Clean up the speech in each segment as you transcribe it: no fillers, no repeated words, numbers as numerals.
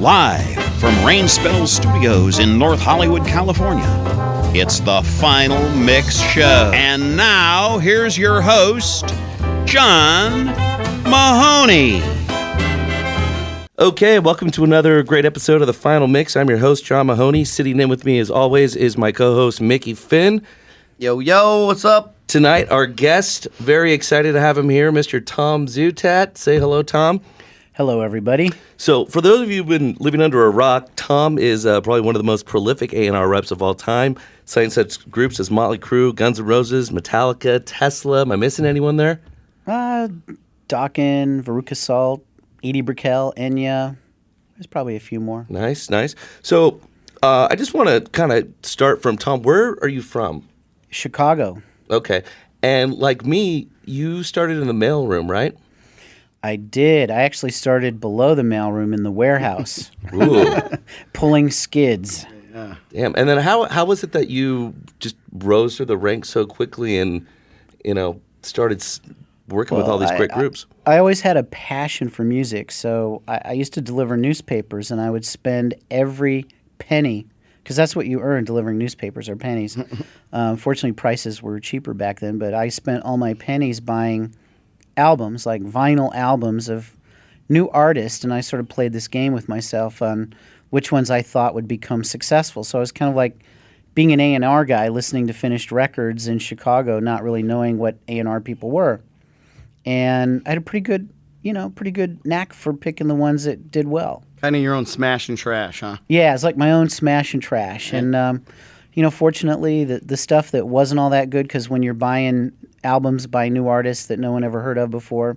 Live from Rainspell Studios in North Hollywood, California, it's the Final Mix Show. And now, here's your host, John Mahoney. Okay, welcome to another great episode of the Final Mix. I'm your host, John Mahoney. Sitting in with me, as always, is my co-host, Mickey Finn. Yo, what's up? Tonight, our guest, very excited to have him here, Mr. Tom Zutaut. Say hello, Tom. Hello, everybody. So, for those of you who've been living under a rock, Tom is probably one of the most prolific A&R reps of all time, signing such groups as Motley Crue, Guns N' Roses, Metallica, Tesla. Am I missing anyone there? Dokken, Veruca Salt, Edie Brickell, Enya. There's probably a few more. Nice. So, I just want to kind of start from Tom. Where are you from? Chicago. Okay. And like me, you started in the mailroom, right? I did. I actually started below the mailroom in the warehouse. Ooh. Pulling skids. Yeah. Damn. And then how was it that you just rose through the ranks so quickly and, started working with all these great groups? I always had a passion for music, so I used to deliver newspapers, and I would spend every penny, because that's what you earn delivering newspapers, or pennies. Fortunately, prices were cheaper back then, but I spent all my pennies buying albums, like vinyl albums of new artists, and I sort of played this game with myself on which ones I thought would become successful. So I was kind of like being an A&R guy, listening to finished records in Chicago, not really knowing what A&R people were. And I had a pretty good knack for picking the ones that did well. Kind of your own smash and trash, huh? Yeah, it's like my own smash and trash. Yeah. And, fortunately, the stuff that wasn't all that good, because when you're buying albums by new artists that no one ever heard of before,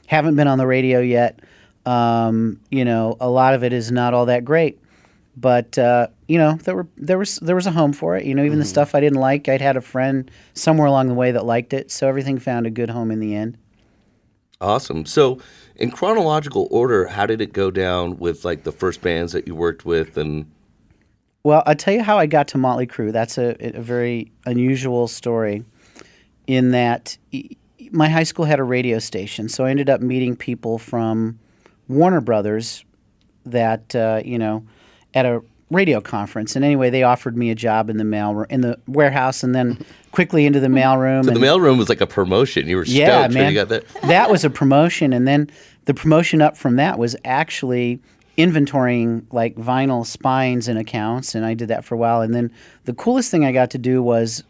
haven't been on the radio yet, a lot of it is not all that great. But, there was a home for it. Even the stuff I didn't like, I'd had a friend somewhere along the way that liked it, so everything found a good home in the end. Awesome. So, in chronological order, how did it go down with like the first bands that you worked with? And well, I'll tell you how I got to Motley Crue. That's a very unusual story, in that my high school had a radio station, so I ended up meeting people from Warner Brothers that at a radio conference. And anyway, they offered me a job in the warehouse, and then quickly into the mailroom. So the mailroom was like a promotion. You were stoked man, when you got that. That was a promotion, and then the promotion up from that was actually inventorying like vinyl spines and accounts, and I did that for a while. And then the coolest thing I got to do was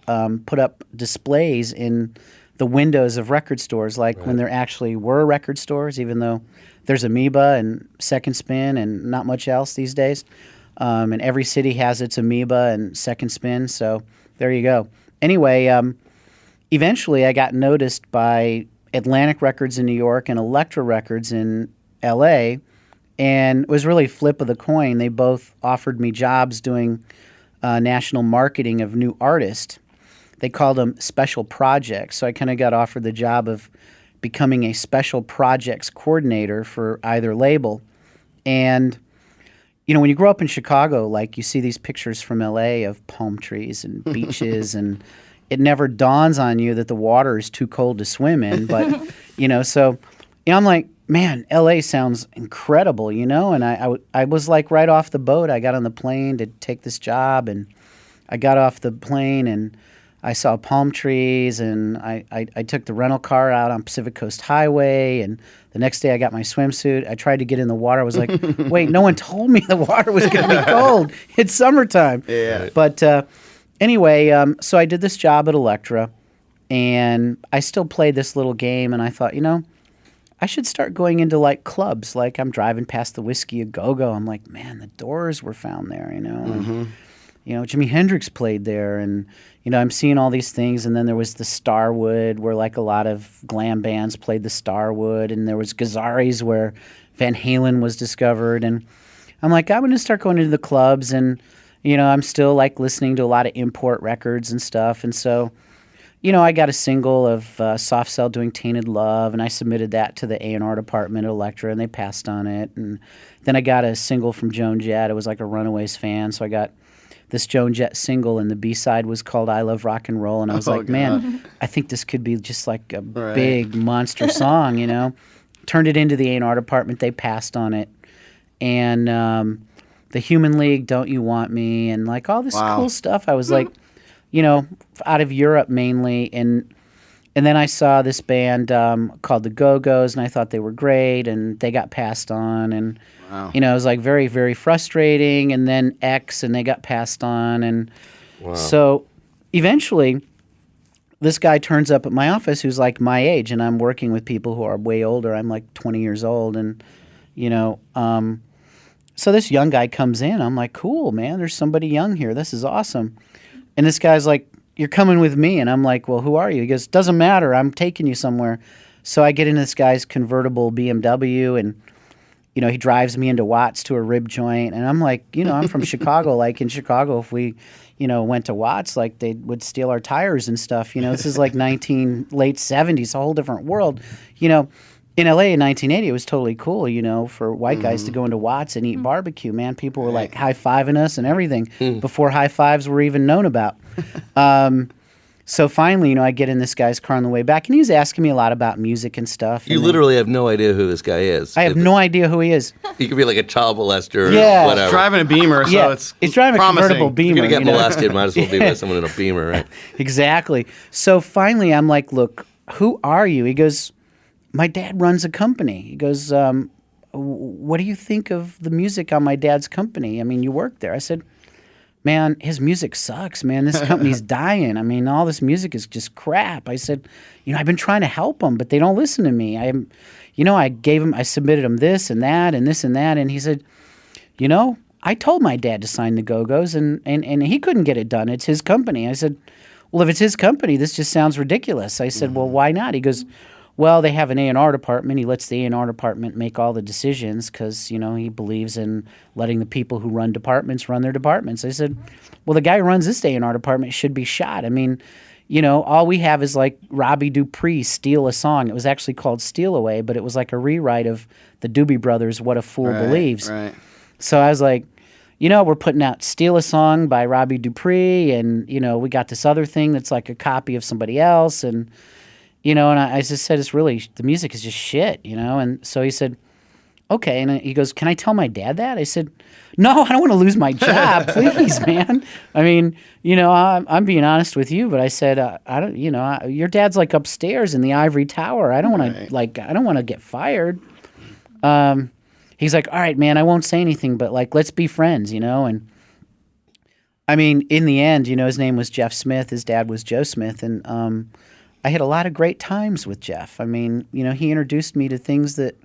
put up displays in the windows of record stores, like when there actually were record stores, even though there's Amoeba and Second Spin and not much else these days. And every city has its Amoeba and Second Spin, so there you go. Anyway, eventually I got noticed by Atlantic Records in New York and Elektra Records in L.A., and it was really a flip of the coin. They both offered me jobs doing national marketing of new artists. They called them special projects, so I kind of got offered the job of becoming a special projects coordinator for either label. And when you grow up in Chicago, like you see these pictures from L.A. of palm trees and beaches, and it never dawns on you that the water is too cold to swim in. But, I'm like, man, L.A. sounds incredible, and I was like right off the boat. I got on the plane to take this job, and I got off the plane, and I saw palm trees, and I took the rental car out on Pacific Coast Highway, and the next day I got my swimsuit. I tried to get in the water. I was like, wait, no one told me the water was going to be cold. It's summertime. Yeah. But anyway, so I did this job at Elektra, and I still played this little game, and I thought, I should start going into like clubs. Like I'm driving past the Whiskey A Go-Go. I'm like, man, the Doors were found there, and, Jimi Hendrix played there, and I'm seeing all these things. And then there was the Starwood, where like a lot of glam bands played the Starwood, and there was Gazzarri's, where Van Halen was discovered. And I'm like, I'm going to start going into the clubs, and I'm still like listening to a lot of import records and stuff. And so, I got a single of Soft Cell doing Tainted Love, and I submitted that to the A&R department at Elektra, and they passed on it. And then I got a single from Joan Jett. It was like a Runaways fan, so I got this Joan Jett single, and the B-side was called I Love Rock and Roll, and I was man, I think this could be just like a big monster song, Turned it into the A&R department. They passed on it. and the Human League, Don't You Want Me, and like all this cool stuff. I was like, out of Europe mainly, and then I saw this band called the Go-Go's, and I thought they were great, and they got passed on, and it was like very, very frustrating. And then X, and they got passed on, and so eventually, this guy turns up at my office who's like my age, and I'm working with people who are way older. I'm like 20 years old, and so this young guy comes in. I'm like, cool, man. There's somebody young here. This is awesome. And this guy's like, you're coming with me. And I'm like, well, who are you? He goes, doesn't matter. I'm taking you somewhere. So I get in this guy's convertible BMW, and he drives me into Watts to a rib joint. And I'm like, I'm from Chicago. Like in Chicago, if we went to Watts, like they would steal our tires and stuff. This is like late 70s, a whole different world. In LA in 1980, it was totally cool, for white guys to go into Watts and eat barbecue, man. People were like high-fiving us and everything before high fives were even known about. So finally, I get in this guy's car on the way back, and he's asking me a lot about music and stuff. You literally have no idea who this guy is. I have no idea who he is. He could be like a child molester or whatever. He's driving a Beamer, so it's driving promising. a convertible Beamer. You're going to get molested, might as well be by someone in a Beamer, right? Exactly. So finally, I'm like, look, who are you? He goes, my dad runs a company. He goes, what do you think of the music on my dad's company? I mean, you work there. I said, man, his music sucks, man. This company's dying. I mean, all this music is just crap. I said, I've been trying to help them, but they don't listen to me. I submitted them this and that and this and that. And he said, I told my dad to sign the Go-Go's, and he couldn't get it done. It's his company. I said, well, if it's his company, this just sounds ridiculous. I said, well, why not? He goes, well, they have an A&R department. He lets the A&R department make all the decisions because, he believes in letting the people who run departments run their departments. I said, well, the guy who runs this A&R department should be shot. I mean, all we have is like Robbie Dupree steal a song. It was actually called Steal Away, but it was like a rewrite of the Doobie Brothers' What a Fool Believes. Right. So I was like, we're putting out Steal a Song by Robbie Dupree, and, we got this other thing that's like a copy of somebody else, and... and I just said, the music is just shit, And so he said, okay. And he goes, can I tell my dad that? I said, no, I don't want to lose my job. Please, man. I mean, I'm being honest with you, but I said, I don't, your dad's like upstairs in the ivory tower. I don't want to I don't want to get fired. He's like, all right, man, I won't say anything, but like, let's be friends, And I mean, in the end, his name was Jeff Smith. His dad was Joe Smith. And, I had a lot of great times with Jeff. I mean, he introduced me to things that,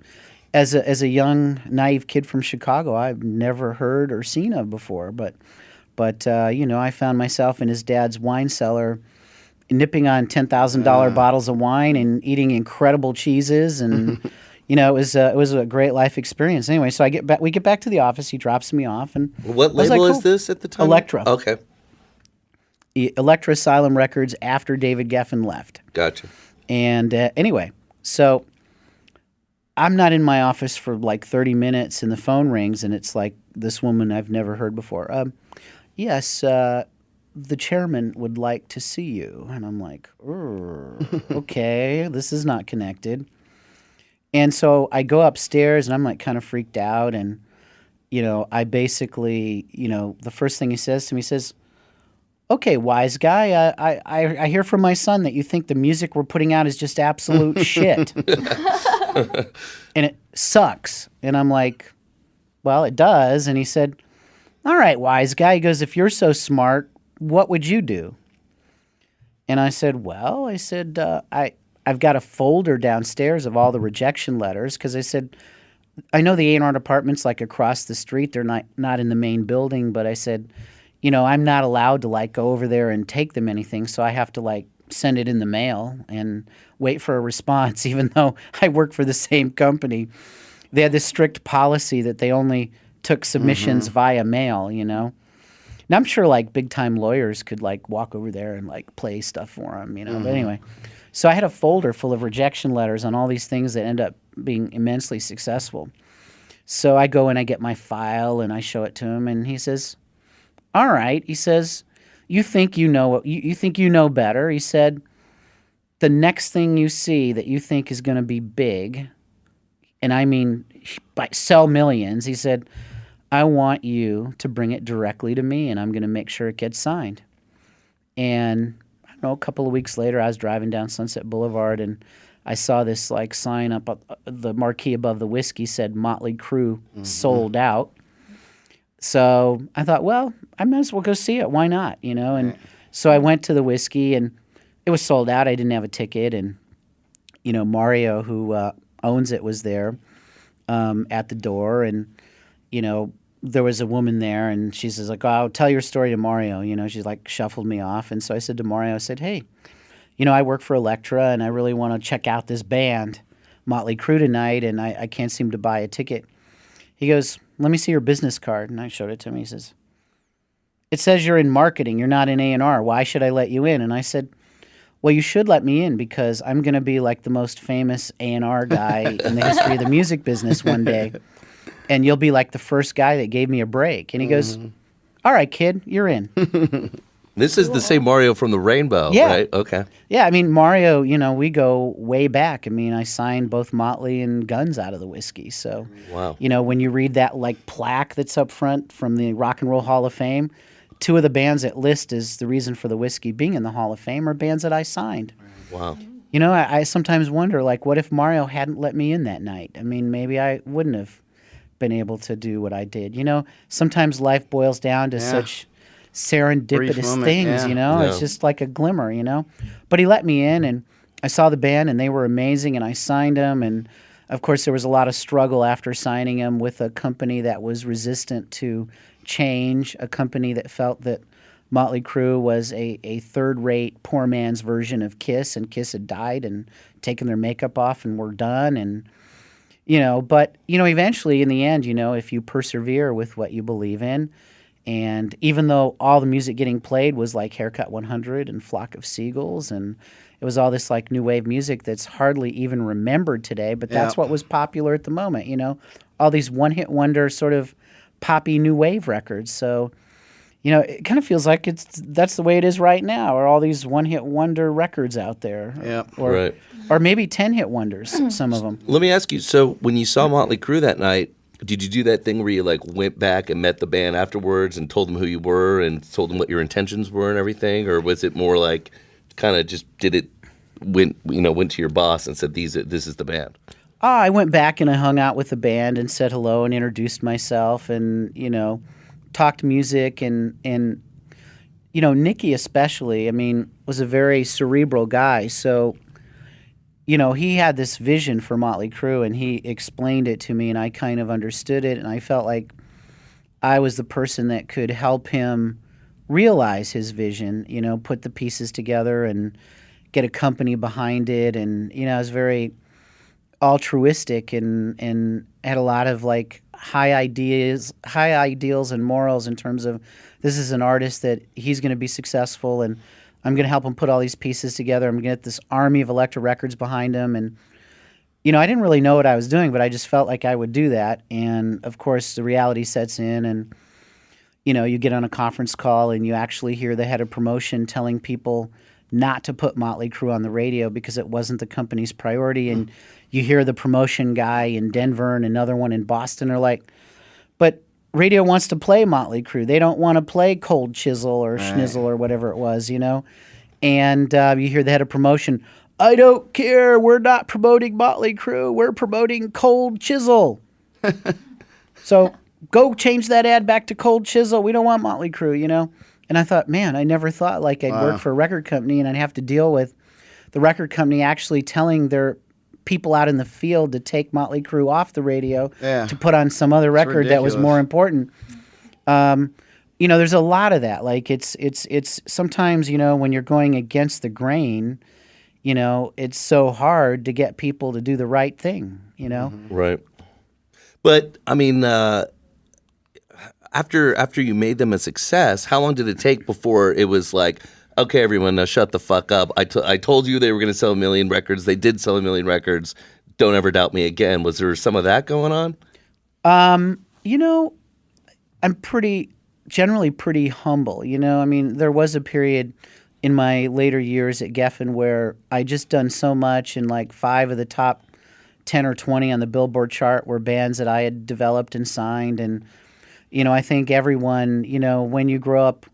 as a young, naive kid from Chicago, I've never heard or seen of before. But I found myself in his dad's wine cellar, nipping on $10,000 bottles of wine and eating incredible cheeses, and it was a great life experience. Anyway, so we get back to the office. He drops me off, and what label is this at the time? Elektra. Okay. Elektra Asylum Records after David Geffen left. Gotcha. And anyway, so I'm not in my office for like 30 minutes, and the phone rings, and it's like this woman I've never heard before. Yes, the chairman would like to see you. And I'm like, okay, this is not connected. And so I go upstairs, and I'm like kind of freaked out, and I basically, the first thing he says to me, he says, okay, wise guy, I hear from my son that you think the music we're putting out is just absolute shit. And it sucks. And I'm like, well, it does. And he said, all right, wise guy. He goes, if you're so smart, what would you do? And I said, I've got a folder downstairs of all the rejection letters, because I said, I know the A&R department's like across the street. They're not in the main building, but I said, I'm not allowed to like go over there and take them anything, so I have to like send it in the mail and wait for a response, even though I work for the same company. They had this strict policy that they only took submissions via mail, Now I'm sure like big time lawyers could like walk over there and like play stuff for them, But anyway, so I had a folder full of rejection letters on all these things that end up being immensely successful. So I go and I get my file and I show it to him, and he says, all right, he says, you think you know better. He said, the next thing you see that you think is going to be big, and I mean, sell millions. He said, I want you to bring it directly to me, and I'm going to make sure it gets signed. And I don't know, a couple of weeks later, I was driving down Sunset Boulevard, and I saw this like sign up the marquee above the whiskey said Motley Crue sold out. So I thought, well, I might as well go see it. Why not? You know, and so I went to the whiskey, and it was sold out. I didn't have a ticket, and you know, Mario, who owns it, was there at the door, and you know, there was a woman there, and she says like, oh, I'll tell your story to Mario. You know, she's like shuffled me off, and so I said to Mario, I said, hey, you know, I work for Elektra, and I really want to check out this band, Motley Crue, tonight, and I can't seem to buy a ticket. He goes, let me see your business card. And I showed it to him. He says, it says you're in marketing. You're not in A&R. Why should I let you in? And I said, well, you should let me in because I'm going to be like the most famous A&R guy in the history of the music business one day. And you'll be like the first guy that gave me a break. And he goes, all right, kid, you're in. This is the same Mario from the Rainbow, right? Okay. Yeah, I mean, Mario, you know, we go way back. I mean, I signed both Motley and Guns out of the whiskey. So, wow. You know, when you read that, like, plaque that's up front from the Rock and Roll Hall of Fame, two of the bands that list as the reason for the whiskey being in the Hall of Fame are bands that I signed. Wow. You know, I sometimes wonder, like, what if Mario hadn't let me in that night? I mean, maybe I wouldn't have been able to do what I did. You know, sometimes life boils down to such serendipitous things, you know? It's just like a glimmer, you know? But he let me in, and I saw the band, and they were amazing, and I signed them, and of course there was a lot of struggle after signing them with a company that was resistant to change, a company that felt that Motley Crue was a third-rate, poor man's version of Kiss, and Kiss had died and taken their makeup off and were done, and, you know, but, you know, eventually, in the end, you know, if you persevere with what you believe in, and even though all the music getting played was like Haircut 100 and Flock of Seagulls, and it was all this like new wave music that's hardly even remembered today, but that's what was popular at the moment, you know, all these one-hit wonder sort of poppy new wave records. So, you know, it kind of feels like that's the way it is right now, or all these one-hit wonder records out there, or maybe 10-hit wonders, some of them. Let me ask you, so when you saw Motley Crue that night, did you do that thing where you like went back and met the band afterwards and told them who you were and told them what your intentions were and everything, or was it more like kind of just went to your boss and said this is the band? I went back and I hung out with the band and said hello and introduced myself and, you know, talked music and you know, Nicky especially, I mean, was a very cerebral guy, so you know, he had this vision for Motley Crue, and he explained it to me, and I kind of understood it, and I felt like I was the person that could help him realize his vision, you know, put the pieces together and get a company behind it, and, you know, I was very altruistic and had a lot of, like, high ideals and morals in terms of this is an artist that he's going to be successful, and I'm going to help him put all these pieces together. I'm going to get this army of Elektra records behind him. And, you know, I didn't really know what I was doing, but I just felt like I would do that. And, of course, the reality sets in and, you know, you get on a conference call and you actually hear the head of promotion telling people not to put Motley Crue on the radio because it wasn't the company's priority. And you hear the promotion guy in Denver and another one in Boston are like, but radio wants to play Motley Crue. They don't want to play Cold Chisel or Schnizzle or whatever it was, you know. And you hear the head of promotion, I don't care. We're not promoting Motley Crue. We're promoting Cold Chisel. So go change that ad back to Cold Chisel. We don't want Motley Crue, you know. And I thought, man, I never thought like I'd work for a record company and I'd have to deal with the record company actually telling their people out in the field to take Motley Crue off the radio to put on some other record that was more important. You know, there's a lot of that. Like it's sometimes, you know, when you're going against the grain, you know, it's so hard to get people to do the right thing, you know? Right. But I mean, after you made them a success, how long did it take before it was like, okay, everyone, now shut the fuck up. I told you they were going to sell 1 million records. They did sell 1 million records. Don't ever doubt me again. Was there some of that going on? You know, I'm generally pretty humble. You know, I mean, there was a period in my later years at Geffen where I just done so much, and like 5 of the top 10 or 20 on the Billboard chart were bands that I had developed and signed. And, I think everyone, when you grow up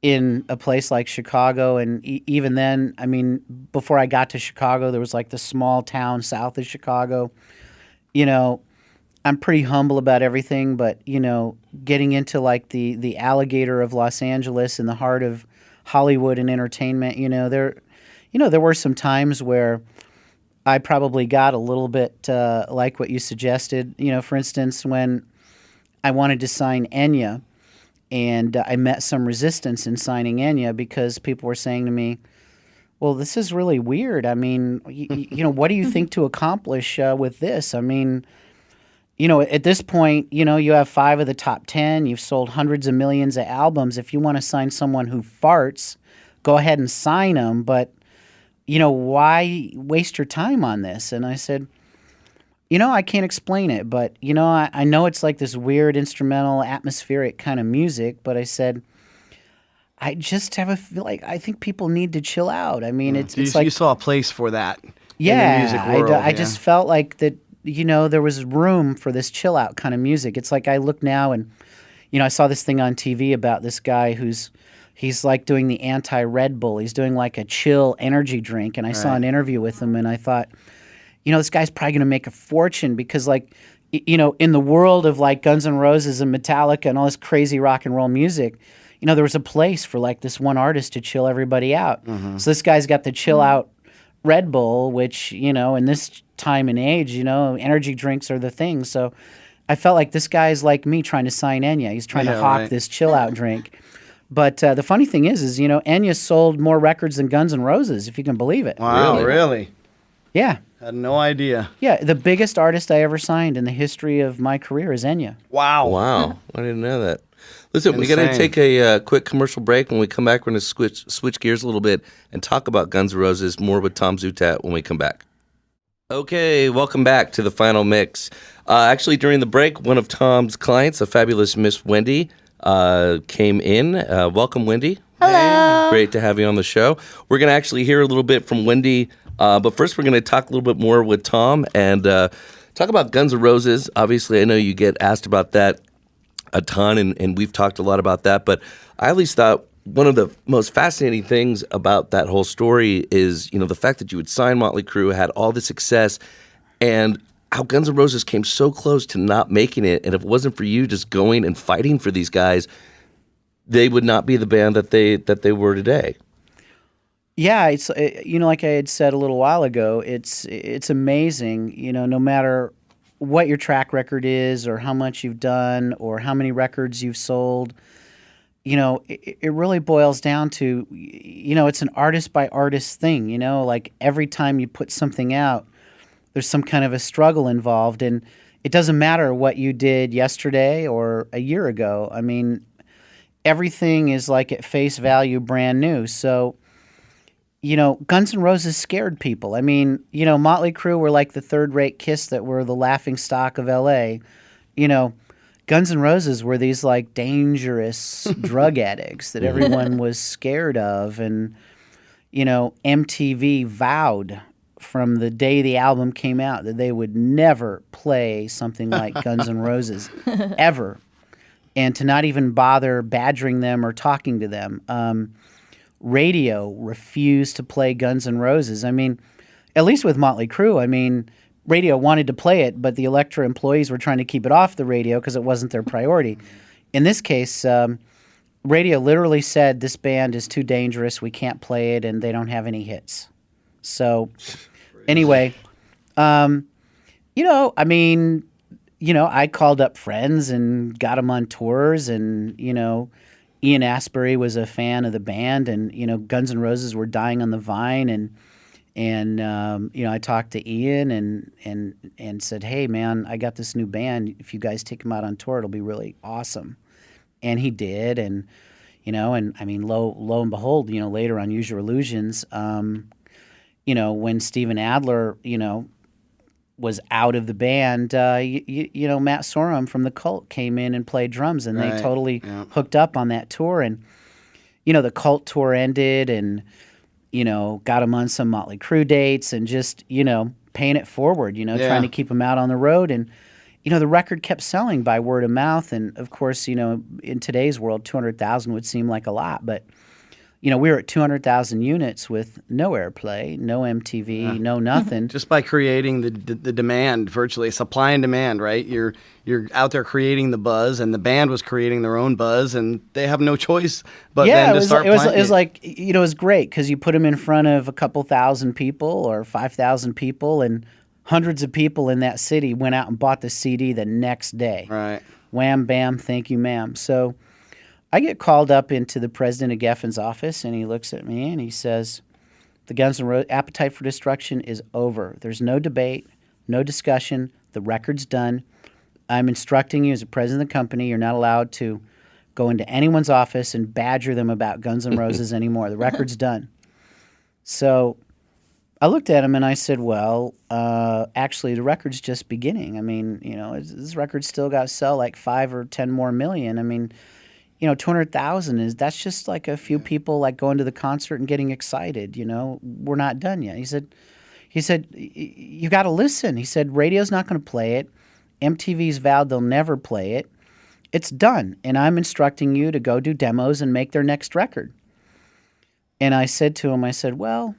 in a place like Chicago, and even then, I mean, before I got to Chicago, there was like the small town south of Chicago. I'm pretty humble about everything, but, getting into like the alligator of Los Angeles in the heart of Hollywood and entertainment, there were some times where I probably got a little bit like what you suggested. For instance, when I wanted to sign Enya, and I met some resistance in signing Enya because people were saying to me, well, this is really weird. I mean, what do you think to accomplish with this? I mean, at this point, you have 5 of the top 10. You've sold hundreds of millions of albums. If you want to sign someone who farts, go ahead and sign them. But, why waste your time on this? And I said, I can't explain it, but, I know it's like this weird instrumental, atmospheric kind of music, but I said, I just have a feel like I think people need to chill out. I mean, it's like... You saw a place for that in the music world. I just felt like that, there was room for this chill out kind of music. It's like I look now and, I saw this thing on TV about this guy he's like doing the anti-Red Bull. He's doing like a chill energy drink, and I saw an interview with him, and I thought... this guy's probably going to make a fortune because, like, in the world of, like, Guns N' Roses and Metallica and all this crazy rock and roll music, there was a place for, like, this one artist to chill everybody out. Mm-hmm. So this guy's got the chill out Red Bull, which, in this time and age, energy drinks are the thing. So I felt like this guy's like me trying to sign Enya. He's trying to hawk this chill out drink. But the funny thing is, Enya sold more records than Guns N' Roses, if you can believe it. Wow, really? Yeah. Had no idea. Yeah, the biggest artist I ever signed in the history of my career is Enya. Wow. I didn't know that. Listen, we're going to take a quick commercial break. When we come back, we're going to switch gears a little bit and talk about Guns N' Roses more with Tom Zutaut when we come back. Okay, welcome back to the final mix. Actually, during the break, one of Tom's clients, a fabulous Miss Wendy, came in. Welcome, Wendy. Hello. Great to have you on the show. We're going to actually hear a little bit from Wendy. But first, we're going to talk a little bit more with Tom and talk about Guns N' Roses. Obviously, I know you get asked about that a ton, and we've talked a lot about that. But I at least thought one of the most fascinating things about that whole story is, the fact that you would sign Motley Crue, had all the success, and how Guns N' Roses came so close to not making it. And if it wasn't for you just going and fighting for these guys, they would not be the band that they were today. Yeah, it's like I had said a little while ago, it's amazing, no matter what your track record is or how much you've done or how many records you've sold, it really boils down to, it's an artist by artist thing, like every time you put something out, there's some kind of a struggle involved, and it doesn't matter what you did yesterday or a year ago. I mean, everything is like at face value brand new, so... Guns N' Roses scared people. I mean, Motley Crue were like the third-rate Kiss that were the laughingstock of L.A. Guns N' Roses were these like dangerous drug addicts that everyone was scared of, and MTV vowed from the day the album came out that they would never play something like Guns N' Roses ever, and to not even bother badgering them or talking to them. Radio refused to play Guns N' Roses. I mean, at least with Motley Crue, I mean, radio wanted to play it, but the Elektra employees were trying to keep it off the radio because it wasn't their priority. In this case, radio literally said, this band is too dangerous, we can't play it, and they don't have any hits. So, anyway, I called up friends and got them on tours, and, Ian Astbury was a fan of the band, and Guns N' Roses were dying on the vine, and I talked to Ian and said, hey man, I got this new band. If you guys take them out on tour, it'll be really awesome. And he did, and I mean, lo and behold, later on Use Your Illusions, when Steven Adler, was out of the band, Matt Sorum from the Cult came in and played drums, and they totally hooked up on that tour. And, the Cult tour ended, and, got him on some Motley Crue dates, and just, paying it forward, Yeah. trying to keep them out on the road. And, the record kept selling by word of mouth. And, of course, in today's world, 200,000 would seem like a lot. But, we were at 200,000 units with no airplay, no MTV, no nothing. Just by creating the demand, virtually supply and demand, right? You're out there creating the buzz, and the band was creating their own buzz, and they have no choice but then to start playing. It was like, it was great because you put them in front of a couple thousand people or 5,000 people, and hundreds of people in that city went out and bought the CD the next day. Right. Wham, bam, thank you, ma'am. So I get called up into the president of Geffen's office, and he looks at me and he says, the Guns N' Roses Appetite for Destruction is over. There's no debate, no discussion. The record's done. I'm instructing you as a president of the company, you're not allowed to go into anyone's office and badger them about Guns N' Roses anymore. The record's done. So I looked at him and I said, well, actually, the record's just beginning. I mean, this record's still got to sell like 5 or 10 more million. I mean, 200,000 that's just like a few people like going to the concert and getting excited. We're not done yet. He said, you got to listen. He said, radio's not going to play it. MTV's vowed they'll never play it. It's done. And I'm instructing you to go do demos and make their next record. And I said to him, actually,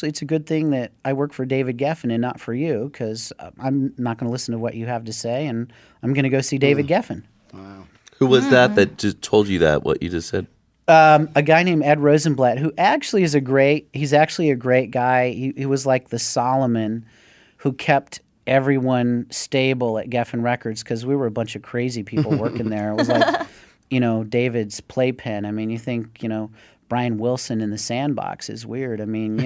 it's a good thing that I work for David Geffen and not for you, because I'm not going to listen to what you have to say, and I'm going to go see David Geffen. Wow. Who was that just told you that, what you just said? A guy named Ed Rosenblatt, who actually he's actually a great guy. He was like the Solomon who kept everyone stable at Geffen Records, because we were a bunch of crazy people working there. It was like, David's playpen. I mean, you think, Brian Wilson in the Sandbox is weird. I mean,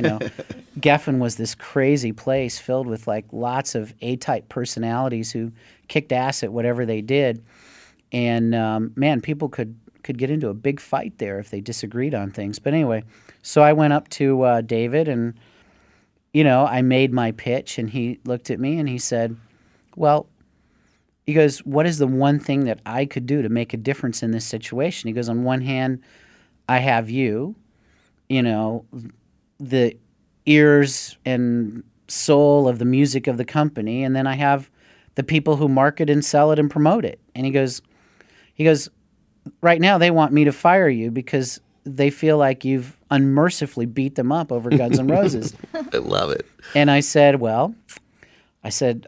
Geffen was this crazy place filled with like lots of A-type personalities who kicked ass at whatever they did. And, man, people could get into a big fight there if they disagreed on things. But anyway, so I went up to David and, I made my pitch. And he looked at me and he said, well, he goes, what is the one thing that I could do to make a difference in this situation? He goes, on one hand, I have you, the ears and soul of the music of the company. And then I have the people who market and sell it and promote it. And he goes, right now they want me to fire you because they feel like you've unmercifully beat them up over Guns N' Roses. I love it. And I said,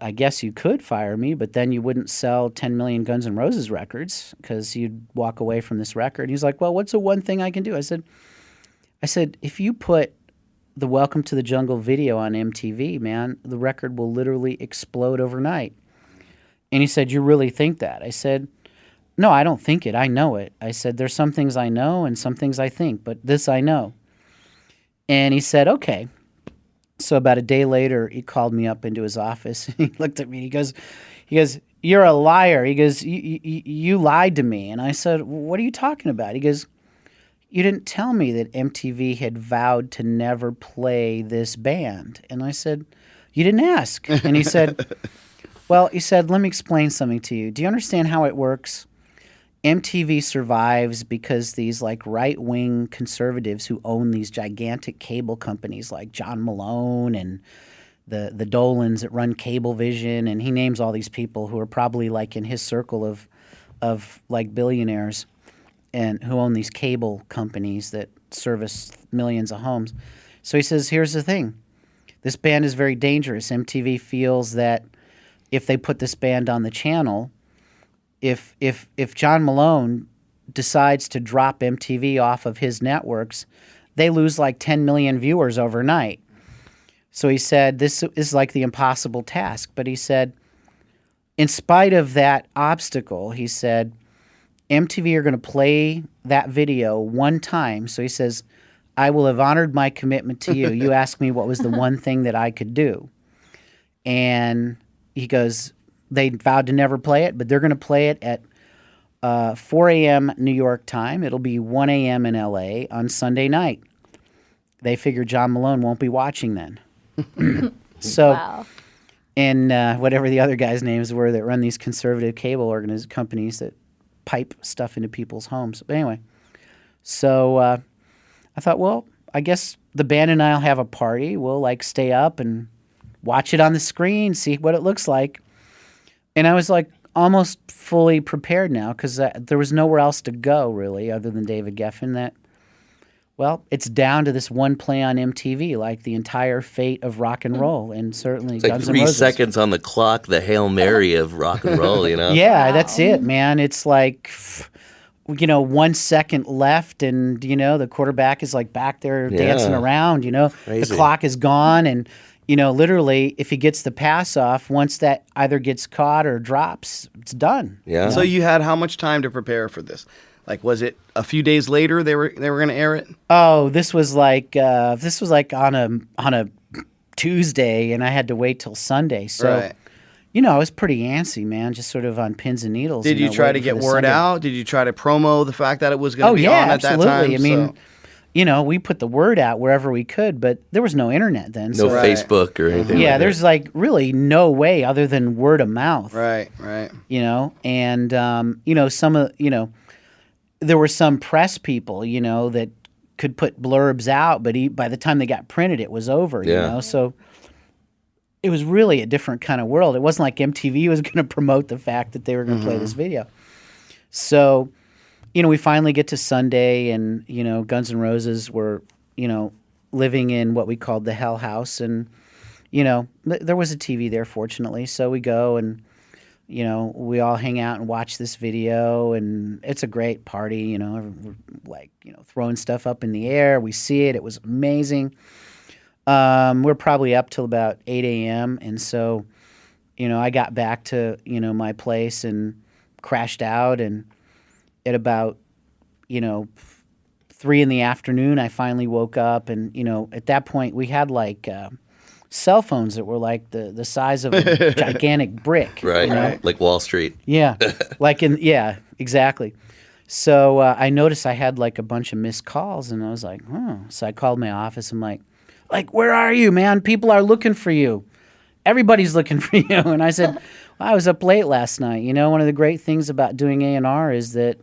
I guess you could fire me, but then you wouldn't sell 10 million Guns N' Roses records because you'd walk away from this record. And he's like, well, what's the one thing I can do? I said, if you put the Welcome to the Jungle video on MTV, man, the record will literally explode overnight. And he said, you really think that? I said, no, I don't think it. I know it. I said, there's some things I know and some things I think, but this I know. And he said, okay. So about a day later, he called me up into his office. He looked at me. He goes, you're a liar. He goes, you lied to me. And I said, what are you talking about? He goes, you didn't tell me that MTV had vowed to never play this band. And I said, you didn't ask. And he said, let me explain something to you. Do you understand how it works? MTV survives because these like right-wing conservatives who own these gigantic cable companies like John Malone and the Dolans that run Cablevision, and he names all these people who are probably like in his circle of like billionaires and who own these cable companies that service millions of homes. So he says, here's the thing. This band is very dangerous. MTV feels that if they put this band on the channel, if John Malone decides to drop MTV off of his networks, they lose like 10 million viewers overnight. So he said, this is like the impossible task. But he said, in spite of that obstacle, he said, MTV are going to play that video one time. So he says, I will have honored my commitment to you. You asked me what was the one thing that I could do. And he goes, they vowed to never play it, but they're going to play it at 4 a.m. New York time. It'll be 1 a.m. in L.A. on Sunday night. They figure John Malone won't be watching then. So, wow. And whatever the other guys' names were that run these conservative cable companies that pipe stuff into people's homes. But anyway, so I thought, well, I guess the band and I'll have a party. We'll like stay up and watch it on the screen, see what it looks like. And I was like almost fully prepared now because there was nowhere else to go really other than David Geffen that, well, it's down to this one play on MTV, like the entire fate of rock and roll, and certainly It's like Guns 3 N' Roses. seconds on the clock, the Hail Mary of rock and roll, Yeah, that's it, man. It's like, 1 second left, and, the quarterback is like back there dancing around, Crazy. The clock is gone, and, literally, if he gets the pass off, once that either gets caught or drops, it's done. Yeah. So you had how much time to prepare for this? Like, was it a few days later they were going to air it? Oh, this was like on a Tuesday, and I had to wait till Sunday. So, Right. I was pretty antsy, man, just sort of on pins and needles. Did you try to waiting for get the word Sunday. out? Did you try to promo the fact that it was going to be on at absolutely. that time? I mean, we put the word out wherever we could, but there was no internet then. No So, Right. Facebook or anything. yeah, like there's like really no way other than word of mouth. Right. And there were some press people, that could put blurbs out, but by the time they got printed, it was over. Yeah. So it was really a different kind of world. It wasn't like MTV was going to promote the fact that they were going to play this video. So, we finally get to Sunday, and Guns N' Roses were, living in what we called the Hell House, and there was a TV there, fortunately. So we go and. We all hang out and watch this video, and it's a great party. We're like, throwing stuff up in the air. We see it. It was amazing. We're probably up till about 8 a.m. And so, I got back to, my place and crashed out. And at about, 3 in the afternoon, I finally woke up. And, at that point, we had like cell phones that were like the size of a gigantic brick. Right. Like Wall Street. Yeah. Exactly. So I noticed I had like a bunch of missed calls, and I was like, So I called my office. I'm like, where are you, man? People are looking for you. Everybody's looking for you. And I said, well, I was up late last night. One of the great things about doing A&R is that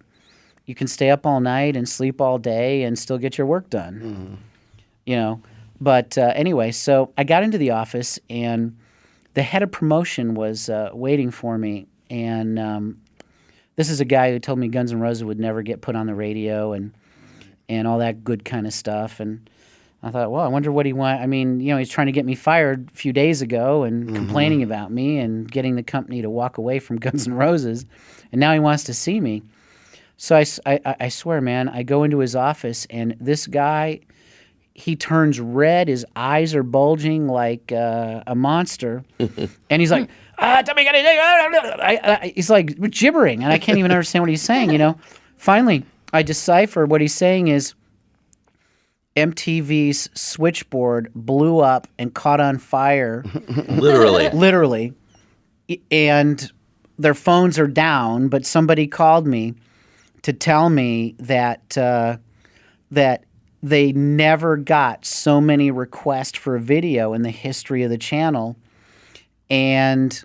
you can stay up all night and sleep all day and still get your work done. But anyway, so I got into the office, and the head of promotion was waiting for me. And this is a guy who told me Guns N' Roses would never get put on the radio and all that good kind of stuff. And I thought, well, I wonder what he wants. I mean, he's trying to get me fired a few days ago and complaining about me and getting the company to walk away from Guns N' Roses. And now he wants to see me. So I swear, man, I go into his office, and this guy... He turns red. His eyes are bulging like a monster, and he's like, he's like gibbering, and I can't even understand what he's saying. Finally, I decipher what he's saying is MTV's switchboard blew up and caught on fire, literally, and their phones are down. But somebody called me to tell me that they never got so many requests for a video in the history of the channel, and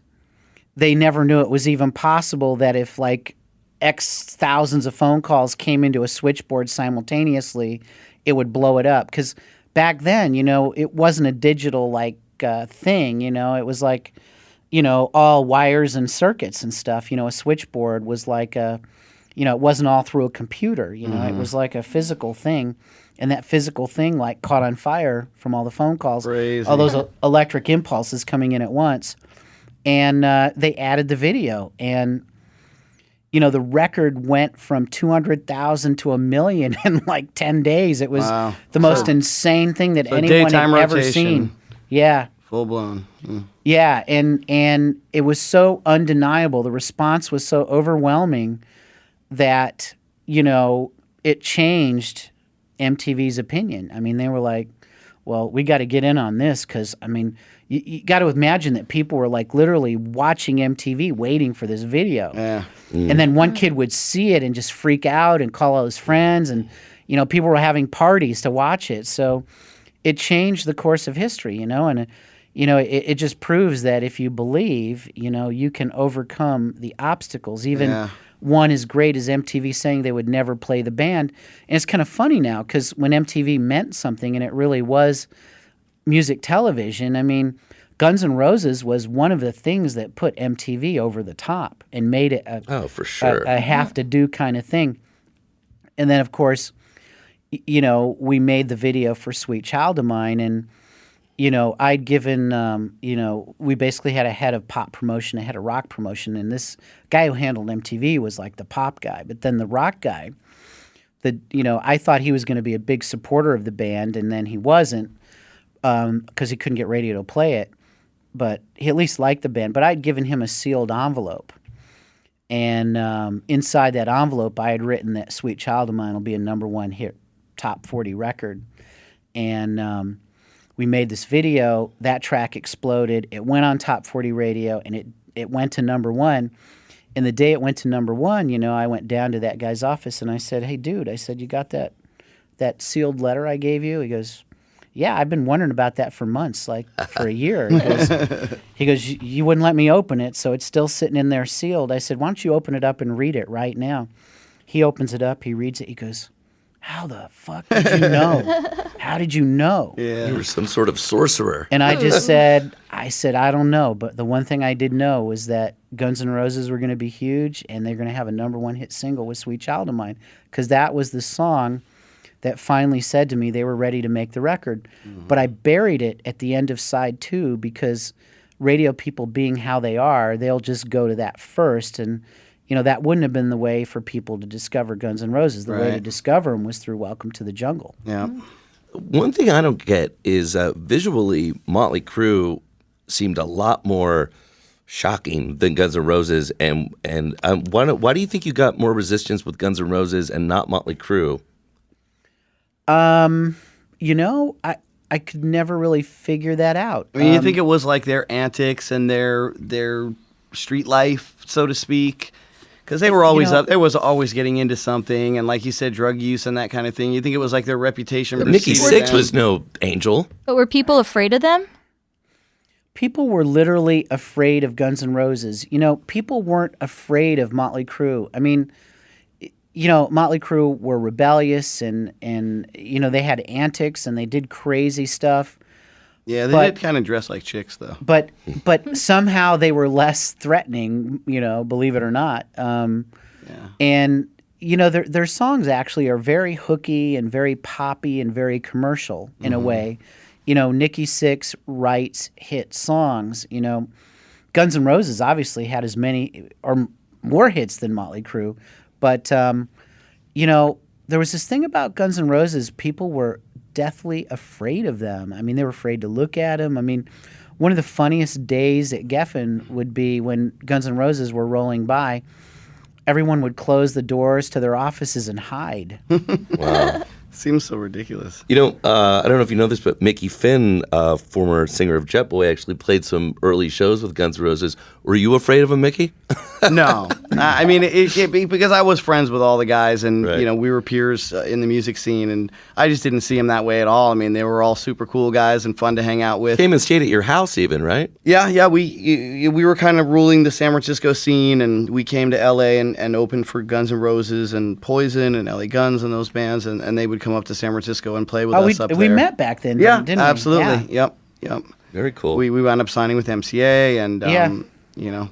they never knew it was even possible that if like X thousands of phone calls came into a switchboard simultaneously, it would blow it up. Because back then, it wasn't a digital like thing. It was like, all wires and circuits and stuff. A switchboard was like it wasn't all through a computer. It was like a physical thing. And that physical thing like caught on fire from all the phone calls, Crazy. all those electric impulses coming in at once. And they added the video. And, the record went from 200,000 to 1 million in like 10 days. It was the most insane thing that anyone had ever seen. Yeah. Full blown. Yeah. And it was so undeniable. The response was so overwhelming that, it changed MTV's opinion. I mean, they were like, well, we got to get in on this because, I mean, you got to imagine that people were like literally watching MTV waiting for this video. Yeah. And then one kid would see it and just freak out and call all his friends, and, people were having parties to watch it. So it changed the course of history, and, it just proves that if you believe, you can overcome the obstacles, even one as great as MTV saying they would never play the band. And it's kind of funny now because when MTV meant something and it really was music television, I mean, Guns N' Roses was one of the things that put MTV over the top and made it for sure. a have-to-do kind of thing. And then, of course, we made the video for Sweet Child of Mine, and, I'd given, we basically had a head of pop promotion, a head of rock promotion, and this guy who handled MTV was like the pop guy. But then the rock guy, I thought he was going to be a big supporter of the band, and then he wasn't because he couldn't get radio to play it. But he at least liked the band. But I'd given him a sealed envelope. And inside that envelope, I had written that Sweet Child of Mine will be a #1 hit, top 40 record. And we made this video. That track exploded. It went on top 40 radio, and it went to #1. And the day it went to #1, I went down to that guy's office, and I said, "Hey, dude," I said, "you got that sealed letter I gave you?" He goes, "Yeah, I've been wondering about that for months, like for a year." He goes, "You wouldn't let me open it, so it's still sitting in there sealed." I said, "Why don't you open it up and read it right now?" He opens it up, he reads it, he goes, "How the fuck did you know? How did you know?" Yeah. You were some sort of sorcerer. And I just said, "I don't know, but the one thing I did know was that Guns N' Roses were going to be huge, and they're going to have a #1 hit single with Sweet Child of Mine, because that was the song that finally said to me they were ready to make the record." But I buried it at the end of side 2 because radio people being how they are, they'll just go to that first. And, that wouldn't have been the way for people to discover Guns N' Roses. The way to discover them was through Welcome to the Jungle. Yeah. One thing I don't get is visually, Motley Crue seemed a lot more shocking than Guns N' Roses. And why do you think you got more resistance with Guns N' Roses and not Motley Crue? I could never really figure that out. I mean, you think it was like their antics and their street life, so to speak? Because they were always up. They was always getting into something, and like you said, drug use and that kind of thing. You think it was like their reputation? Nikki Sixx was no angel. But were people afraid of them? People were literally afraid of Guns N' Roses. People weren't afraid of Motley Crue. I mean, Motley Crue were rebellious and they had antics and they did crazy stuff. Yeah, they did kind of dress like chicks, though. But somehow they were less threatening, believe it or not. And, their songs actually are very hooky and very poppy and very commercial in a way. Nikki Sixx writes hit songs. Guns N' Roses obviously had as many or more hits than Motley Crue. But, there was this thing about Guns N' Roses. People were deathly afraid of them. I mean, they were afraid to look at them. I mean, one of the funniest days at Geffen would be when Guns N' Roses were rolling by. Everyone would close the doors to their offices and hide. Wow. Seems so ridiculous. I don't know if you know this, but Mickey Finn, former singer of Jet Boy, actually played some early shows with Guns N' Roses. Were you afraid of him, Mickey? No. I mean, because I was friends with all the guys, and, we were peers in the music scene, and I just didn't see him that way at all. I mean, they were all super cool guys and fun to hang out with. Came and stayed at your house even, right? Yeah. We were kind of ruling the San Francisco scene, and we came to L.A. and opened for Guns N' Roses and Poison and L.A. Guns and those bands, and they would come up to San Francisco and play with us up there. We met back then, didn't we? Absolutely. Yeah. Yep. Very cool. We wound up signing with MCA, and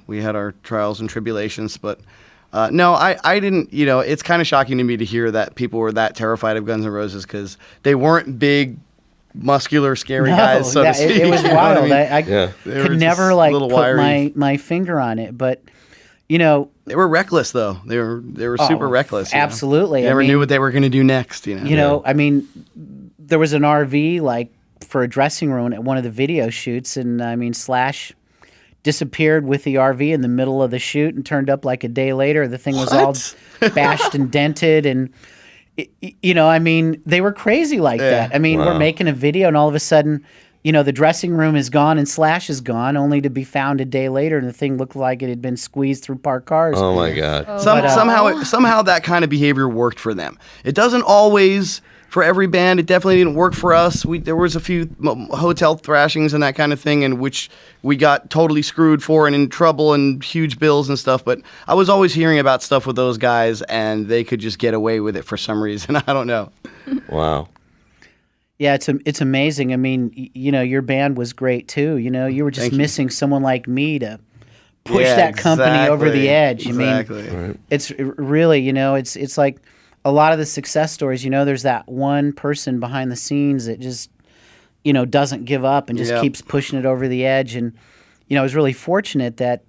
we had our trials and tribulations, but no, I didn't. It's kind of shocking to me to hear that people were that terrified of Guns N' Roses because they weren't big, muscular, scary guys. So to speak. It was wild. I could never put my finger on it, but they were reckless though. They were super reckless. Absolutely. They never knew what they were going to do next. I mean, there was an RV for a dressing room at one of the video shoots, and Slash disappeared with the RV in the middle of the shoot and turned up like a day later. The thing was all bashed and dented, and they were crazy like that. I mean, we're making a video, and all of a sudden, the dressing room is gone and Slash is gone, only to be found a day later, and the thing looked like it had been squeezed through parked cars. Oh my God! Somehow that kind of behavior worked for them. It doesn't always. For every band, it definitely didn't work for us. There was a few hotel thrashings and that kind of thing, in which we got totally screwed for and in trouble and huge bills and stuff. But I was always hearing about stuff with those guys, and they could just get away with it for some reason. I don't know. Wow. Yeah, it's amazing. I mean, your band was great too. You were just Thank you. missing someone like me to push Yeah, that company over the edge. Exactly. I mean, it's really, it's like a lot of the success stories. There's that one person behind the scenes that just, doesn't give up and just Yep. keeps pushing it over the edge. And I was really fortunate that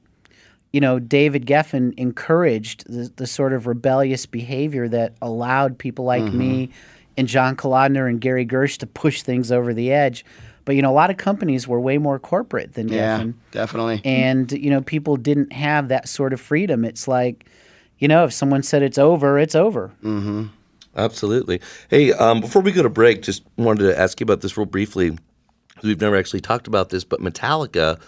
David Geffen encouraged the sort of rebellious behavior that allowed people like me and John Kalodner and Gary Gersh to push things over the edge. But, a lot of companies were way more corporate than Yeah, Geffen. definitely. And, people didn't have that sort of freedom. It's like, if someone said it's over, it's over. Absolutely. Hey, before we go to break, just wanted to ask you about this real briefly, because we've never actually talked about this, but Metallica,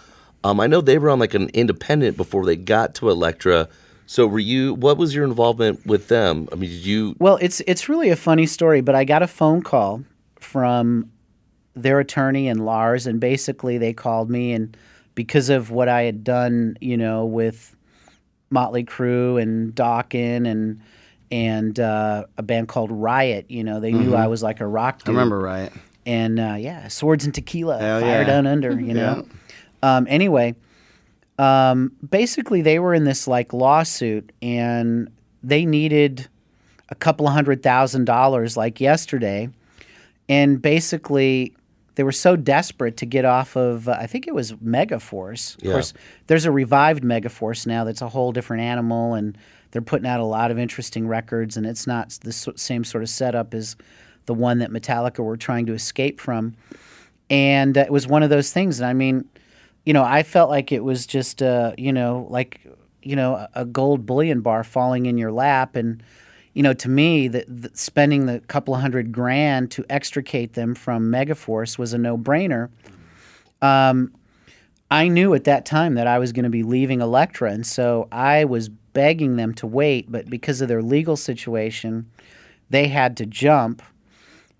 I know they were on like an independent before they got to Elektra. So what was your involvement with them? I mean, did you... Well, it's really a funny story, but I got a phone call from their attorney and Lars, and basically they called me, and because of what I had done, with Motley Crue and Dawkins and a band called Riot, they knew I was like a rock dude. I remember Riot. And Swords and Tequila, Hell Fire yeah. Down Under, Anyway, basically they were in this like lawsuit, and they needed a couple of $100,000 like yesterday, and basically they were so desperate to get off of I think it was Megaforce. Yeah. Of course, there's a revived Megaforce now that's a whole different animal, and they're putting out a lot of interesting records, and it's not the same sort of setup as the one that Metallica were trying to escape from. And it was one of those things. And I mean, I felt like it was just, a gold bullion bar falling in your lap. And, to me, spending the couple of $100,000 to extricate them from Megaforce was a no-brainer. I knew at that time that I was going to be leaving Elektra, and so I was begging them to wait. But because of their legal situation, they had to jump.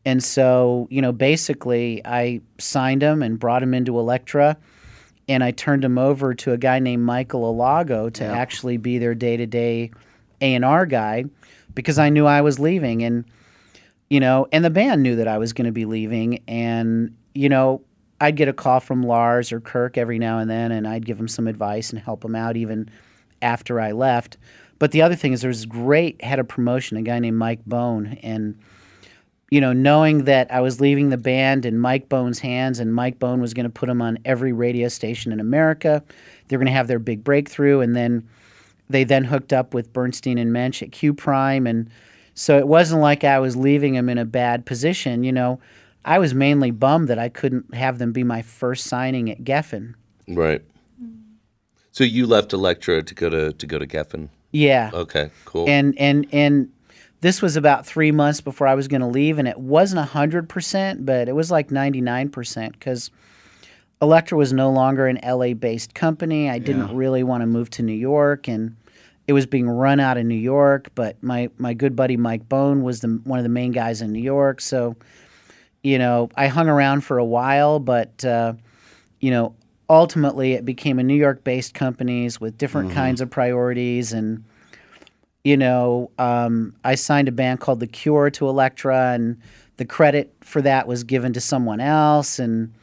And so, basically I signed him and brought him into Elektra, and I turned him over to a guy named Michael Alago to actually be their day-to-day A&R guy, because I knew I was leaving. And, and the band knew that I was going to be leaving. And, I'd get a call from Lars or Kirk every now and then, and I'd give them some advice and help them out even after I left. But the other thing is there was this great head of promotion, a guy named Mike Bone, and knowing that I was leaving the band in Mike Bone's hands, and Mike Bone was going to put them on every radio station in America. They're going to have their big breakthrough, and then they hooked up with Bernstein and Mensch at Q Prime, and so it wasn't like I was leaving them in a bad position. I was mainly bummed that I couldn't have them be my first signing at Geffen. Right. So you left Elektra to go to Geffen. Yeah. Okay, cool. And this was about 3 months before I was going to leave, and it wasn't 100%, but it was like 99%, because Elektra was no longer an LA-based company. I didn't really want to move to New York, and it was being run out of New York, but my good buddy Mike Bone was one of the main guys in New York, so, I hung around for a while, but, ultimately it became a New York-based company with different kinds of priorities, and I signed a band called The Cure to Elektra, and the credit for that was given to someone else. And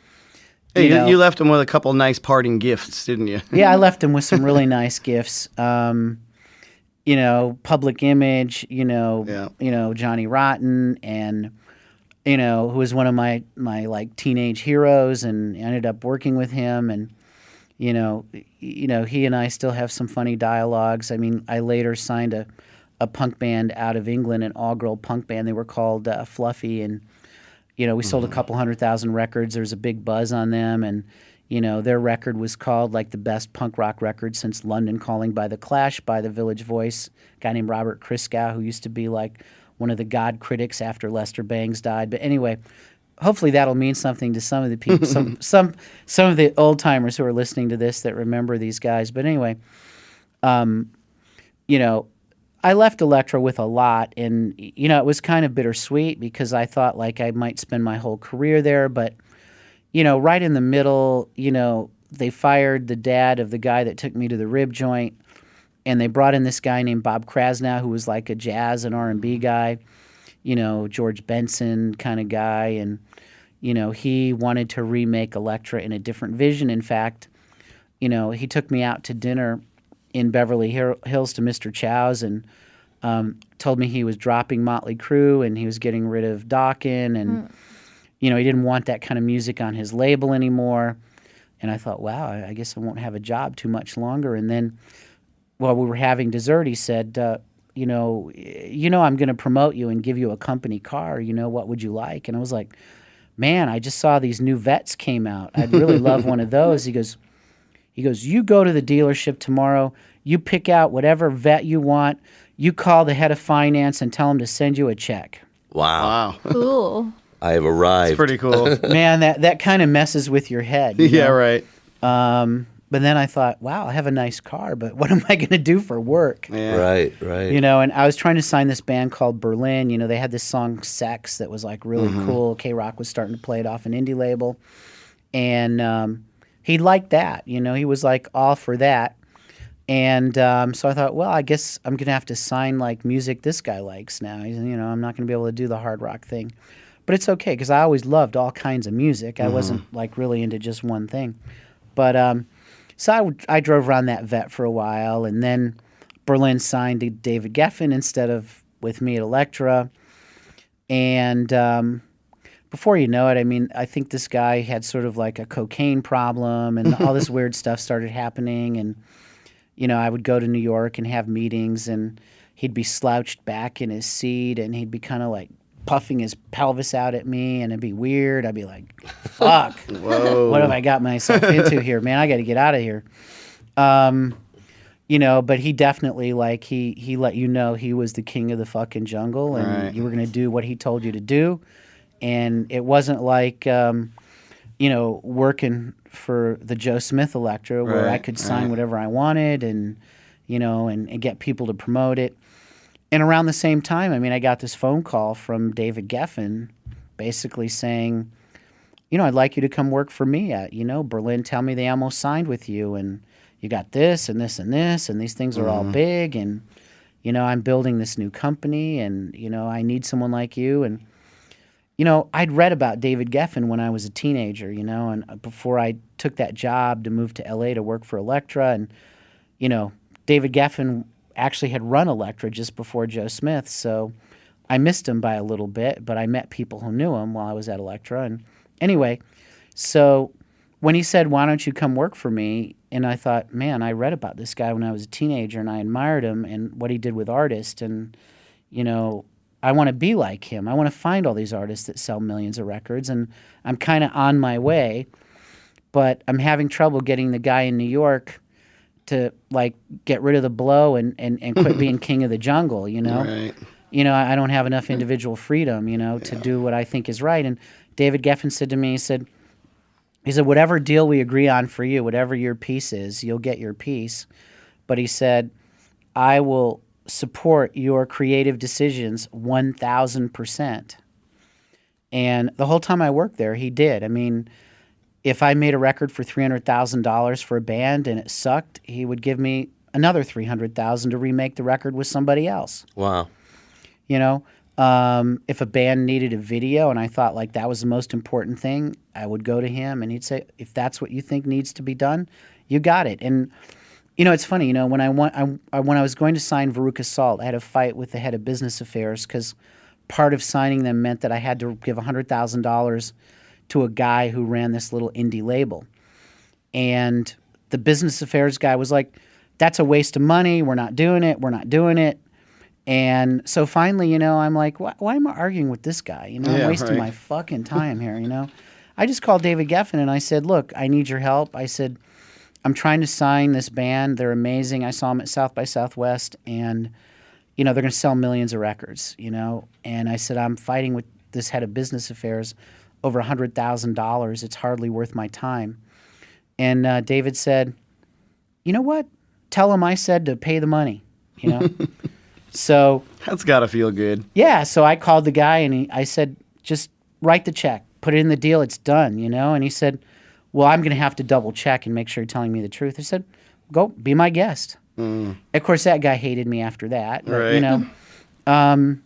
You left him with a couple nice parting gifts, didn't you? Yeah, I left him with some really nice gifts. Public Image, Johnny Rotten, and who was one of my like teenage heroes, and ended up working with him, and he and I still have some funny dialogues. I mean, I later signed a punk band out of England, an all-girl punk band. They were called Fluffy, and we sold a couple 100,000 records. There was a big buzz on them, and their record was called like the best punk rock record since London Calling by the Clash by the Village Voice, a guy named Robert Christgau, who used to be like one of the God critics after Lester Bangs died. But anyway, hopefully that'll mean something to some of the people, some of the old timers who are listening to this that remember these guys. But anyway, I left Elektra with a lot, and it was kind of bittersweet because I thought like I might spend my whole career there, but right in the middle, they fired the dad of the guy that took me to the rib joint, and they brought in this guy named Bob Krasnow, who was like a jazz and R&B guy, George Benson kind of guy, and he wanted to remake Elektra in a different vision. In fact, he took me out to dinner in Beverly Hills to Mr. Chow's and told me he was dropping Motley Crue and he was getting rid of Dawkins and, he didn't want that kind of music on his label anymore. And I thought, wow, I guess I won't have a job too much longer. And then while we were having dessert, he said, I'm going to promote you and give you a company car. What would you like? And I was like, man, I just saw these new Vets came out. I'd really love one of those. He goes, you go to the dealership tomorrow. You pick out whatever Vet you want. You call the head of finance and tell him to send you a check. Wow. Cool. I have arrived. It's pretty cool. Man, that kind of messes with your head. Yeah, right. But then I thought, wow, I have a nice car, but what am I going to do for work? Yeah. Right. And I was trying to sign this band called Berlin. They had this song Sex that was like really cool. K-Rock was starting to play it off an indie label. And he liked that. He was like all for that. And so I thought, well, I guess I'm going to have to sign like music this guy likes now. I'm not going to be able to do the hard rock thing. But it's okay because I always loved all kinds of music. I wasn't like really into just one thing. But so I drove around that Vet for a while, and then Berlin signed to David Geffen instead of with me at Elektra. And before you know it, I think this guy had sort of like a cocaine problem, and all this weird stuff started happening. And I would go to New York and have meetings, and he'd be slouched back in his seat, and he'd be kind of like puffing his pelvis out at me, and it'd be weird. I'd be like, fuck, what have I got myself into here, man? I got to get out of here. But he definitely, like, he let you know he was the king of the fucking jungle, and you were going to do what he told you to do. And it wasn't like, working for the Joe Smith Elektra where I could sign whatever I wanted and get people to promote it. And around the same time, I got this phone call from David Geffen basically saying, I'd like you to come work for me at, Berlin. Tell me they almost signed with you, and you got this and this and this, and these things are all big, and, I'm building this new company, and, I need someone like you. And, I'd read about David Geffen when I was a teenager, and before I took that job to move to L.A. to work for Elektra, and, David Geffen actually had run Elektra just before Joe Smith, so I missed him by a little bit, but I met people who knew him while I was at Elektra. And anyway, so when he said, why don't you come work for me, and I thought, man, I read about this guy when I was a teenager, and I admired him and what he did with artists, and, I want to be like him. I want to find all these artists that sell millions of records, and I'm kind of on my way, but I'm having trouble getting the guy in New York to like get rid of the blow and quit being king of the jungle, Right. I don't have enough individual freedom, to do what I think is right. And David Geffen said to me, he said, whatever deal we agree on for you, whatever your piece is, you'll get your piece. But he said, I will support your creative decisions 1,000%. And the whole time I worked there, he did. If I made a record for $300,000 for a band and it sucked, he would give me another $300,000 to remake the record with somebody else. Wow. If a band needed a video and I thought like that was the most important thing, I would go to him and he'd say, if that's what you think needs to be done, you got it. And it's funny. When I was going to sign Veruca Salt, I had a fight with the head of business affairs because part of signing them meant that I had to give $100,000 to a guy who ran this little indie label. And the business affairs guy was like, that's a waste of money. We're not doing it. And so finally, I'm like, why am I arguing with this guy? I'm wasting my fucking time here, I just called David Geffen and I said, look, I need your help. I said, I'm trying to sign this band. They're amazing. I saw them at South by Southwest, and, they're going to sell millions of records, And I said, I'm fighting with this head of business affairs over $100,000. It's hardly worth my time. And David said, you know what? Tell him I said to pay the money, So That's got to feel good. yeah, so I called the guy and I said, just write the check, put it in the deal, it's done, And he said, well, I'm going to have to double check and make sure you're telling me the truth. I said, go, be my guest. Of course, that guy hated me after that. But, Right.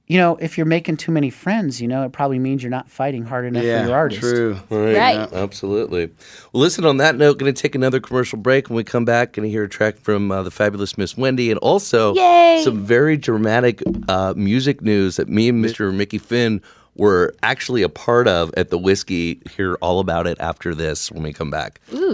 if you're making too many friends, it probably means you're not fighting hard enough for your artist. True. Right. Absolutely. Well, listen, on that note, going to take another commercial break. When we come back, going to hear a track from the fabulous Miss Wendy, and also some very dramatic music news that me and Mr. Mickey Finn were actually a part of at the Whiskey. Hear all about it after this when we come back. Ooh.